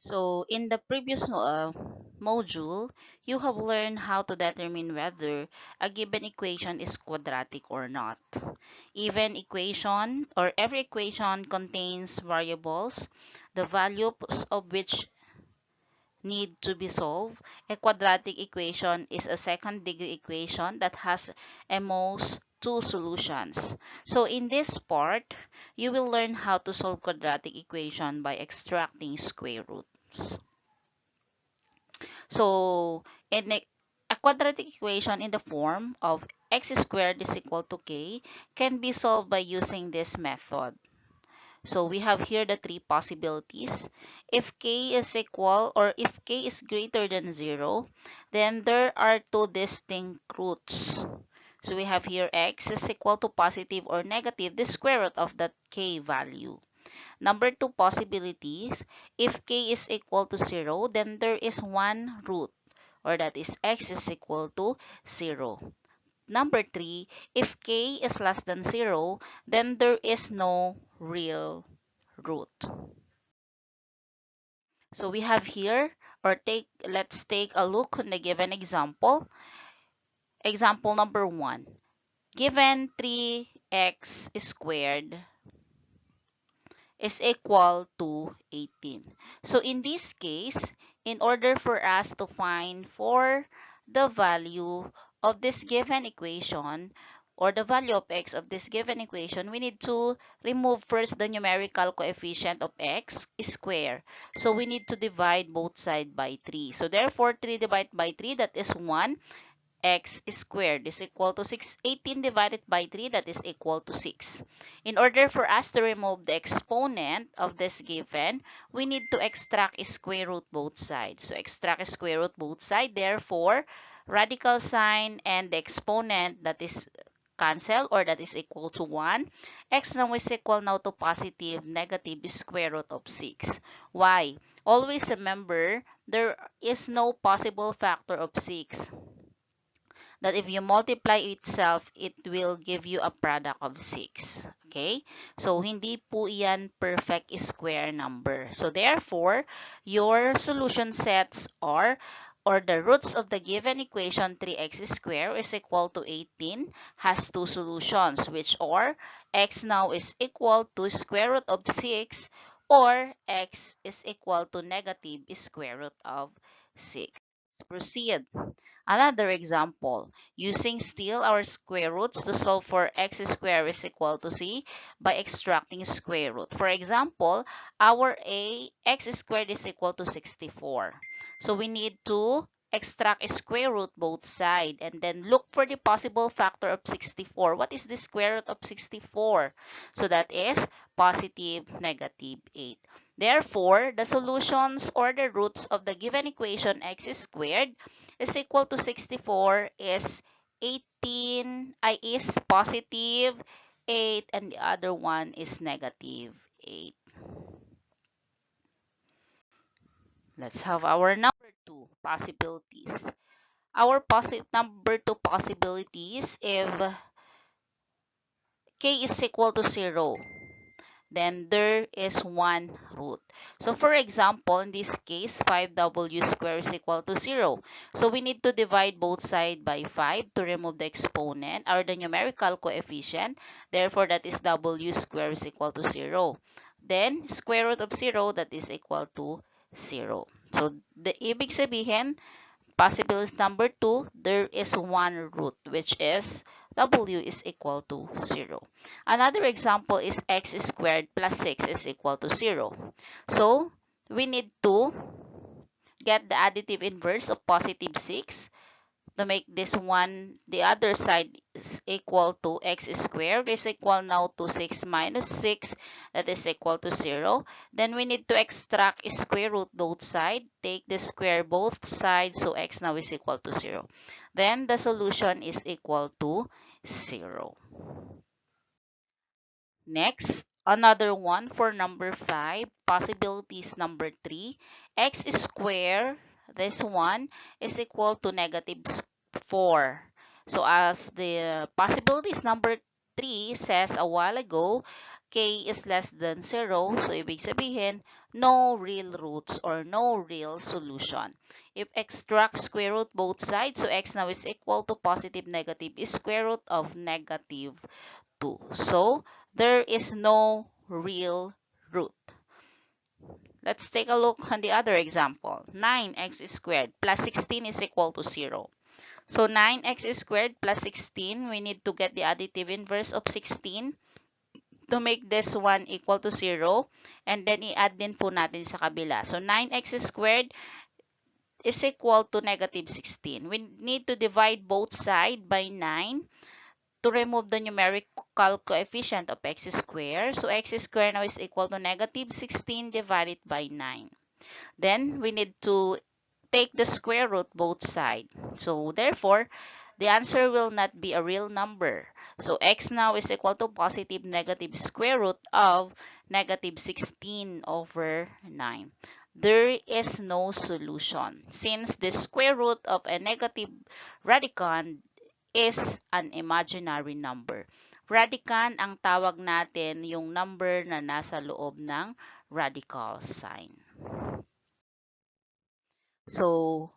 So, in the previous module, you have learned how to determine whether a given equation is quadratic or not. Even equation or every equation contains variables, the values of which need to be solved. A quadratic equation is a second degree equation that has at most two solutions. So in this part, you will learn how to solve quadratic equation by extracting square roots. So in a quadratic equation in the form of x squared is equal to k can be solved by using this method. So we have here the three possibilities. If k is equal or if k is greater than 0, then there are two distinct roots. So we have here x is equal to positive or negative the square root of that k value. Number two possibilities, if k is equal to 0, then there is one root, or that is x is equal to 0. Number three, if k is less than 0, then there is no real root. So we have here, let's take a look on the given example. Example number 1. Given 3x squared is equal to 18. So in this case, in order for us to find for the value of this given equation or the value of x of this given equation, we need to remove first the numerical coefficient of x square. So we need to divide both sides by 3. So therefore, 3 divided by 3, that is 1 x squared is equal to 6. 18 divided by 3, that is equal to 6. In order for us to remove the exponent of this given, we need to extract square root both sides. So extract square root both sides. Therefore, radical sign and the exponent that is cancel or that is equal to 1. X now is equal now to positive negative square root of 6. Why? Always remember, there is no possible factor of 6 that if you multiply itself, it will give you a product of 6. Okay? So, hindi po yan perfect square number. So, therefore, your solution sets are, or the roots of the given equation 3x squared is equal to 18 has two solutions, which are x now is equal to square root of 6 or x is equal to negative square root of 6. Let's proceed. Another example, using still our square roots to solve for x squared is equal to c by extracting square root. For example, our x squared is equal to 64. So we need to extract a square root both sides and then look for the possible factor of 64. What is the square root of 64? So that is positive negative 8. Therefore, the solutions or the roots of the given equation x squared is equal to 64 is 18, is positive 8, and the other one is negative 8. Let's have our number 2 possibilities. Our number 2 possibilities, if k is equal to 0, then there is one root. So for example, in this case, 5w squared is equal to 0. So we need to divide both sides by 5 to remove the exponent or the numerical coefficient. Therefore, that is w squared is equal to 0. Then, square root of 0, that is equal to 0. So, the ibig sabihin, possibility number 2, there is one root, which is w is equal to 0. Another example is x squared plus 6 is equal to 0. So, we need to get the additive inverse of positive 6 to make this one, the other side is equal to x squared is equal now to 6 minus 6, that is equal to 0. Then we need to extract square root both sides. Take the square both sides, so x now is equal to 0. Then the solution is equal to 0. Next, another one for number 5, possibilities number 3, x squared, this one, is equal to negative 4. So as the possibilities number 3 says a while ago, k is less than 0, so ibig sabihin, no real roots or no real solution. If extract square root both sides, so x now is equal to positive negative is square root of negative 2. So there is no real root. Let's take a look on the other example. 9x squared plus 16 is equal to 0. So 9x squared plus 16, we need to get the additive inverse of 16 to make this one equal to 0. And then i-add din po natin sa kabila. So 9x squared is equal to negative 16. We need to divide both sides by 9 to remove the numerical coefficient of x squared. So x squared now is equal to negative 16 divided by 9. Then we need to take the square root both sides. So therefore, the answer will not be a real number. So x now is equal to positive negative square root of negative 16 over 9. There is no solution since the square root of a negative radicand is an imaginary number. Radicand ang tawag natin yung number na nasa loob ng radical sign. So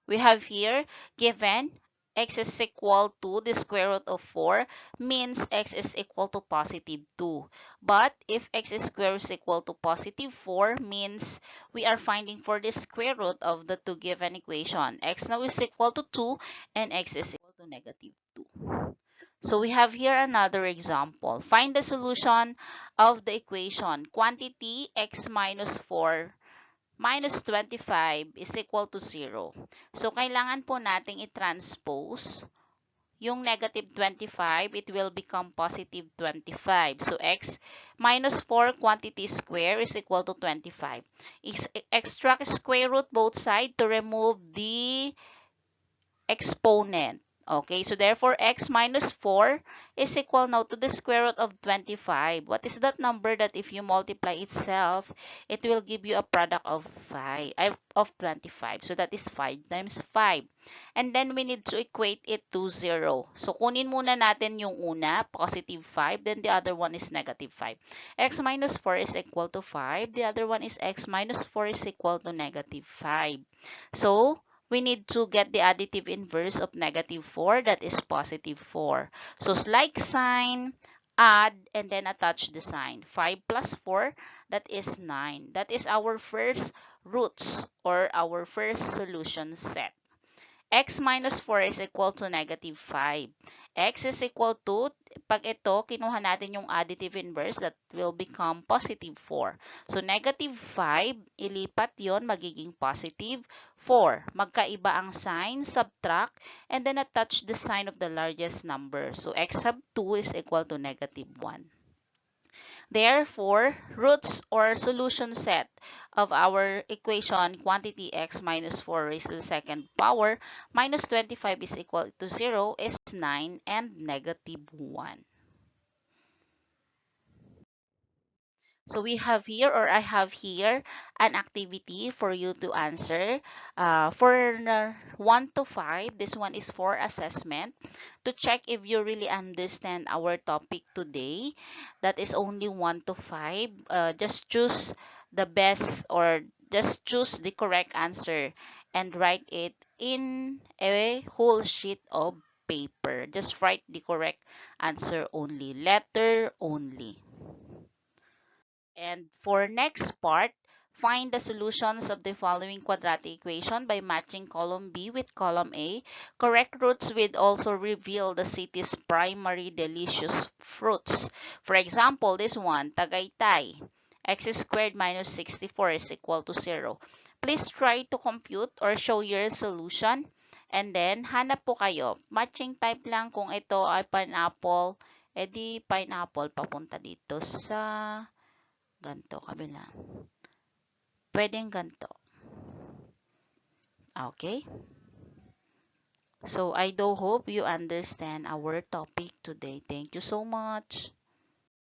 we have here given x is equal to the square root of 4 means x is equal to positive 2. But if x squared is equal to positive 4 means we are finding for the square root of the two given equation. X now is equal to 2 and x is equal to negative 2. So we have here another example. Find the solution of the equation quantity x minus 4 minus 25 is equal to 0. So, kailangan po nating i-transpose yung negative 25, it will become positive 25. So, x minus 4 quantity square is equal to 25. Extract square root both sides to remove the exponent. Okay, so therefore x minus 4 is equal now to the square root of 25. What is that number that if you multiply itself, it will give you a product of 25. So that is 5 times 5. And then we need to equate it to 0. So kunin muna natin yung una, positive 5, then the other one is negative 5. X minus 4 is equal to 5. The other one is x minus 4 is equal to negative 5. So we need to get the additive inverse of negative 4, that is positive 4. So like sign, add, and then attach the sign. 5 plus 4, that is 9. That is our first roots or our first solution set. X minus 4 is equal to negative 5. X is equal to, pag ito, kinuha natin yung additive inverse, that will become positive 4. So, negative 5, ilipat yon magiging positive 4. Magkaiba ang sign, subtract, and then attach the sign of the largest number. So, x sub 2 is equal to negative 1. Therefore, roots or solution set of our equation quantity x minus 4 raised to the second power minus 25 is equal to 0 is 9 and negative 1. So we have here, or I have here, an activity for you to answer. For 1 to 5, this one is for assessment to check if you really understand our topic today. That is only 1 to 5. Just choose the best or just choose the correct answer and write it in a whole sheet of paper. Just write the correct answer only, letter only. And for next part, find the solutions of the following quadratic equation by matching column B with column A. Correct roots will also reveal the city's primary delicious fruits. For example, this one, Tagaytay. X squared minus 64 is equal to 0. Please try to compute or show your solution. And then, hanap po kayo. Matching type lang kung ito ay pineapple. Edi pineapple papunta dito sa ganto, kabila. Pwedeng ganto. Okay? So, I do hope you understand our topic today. Thank you so much.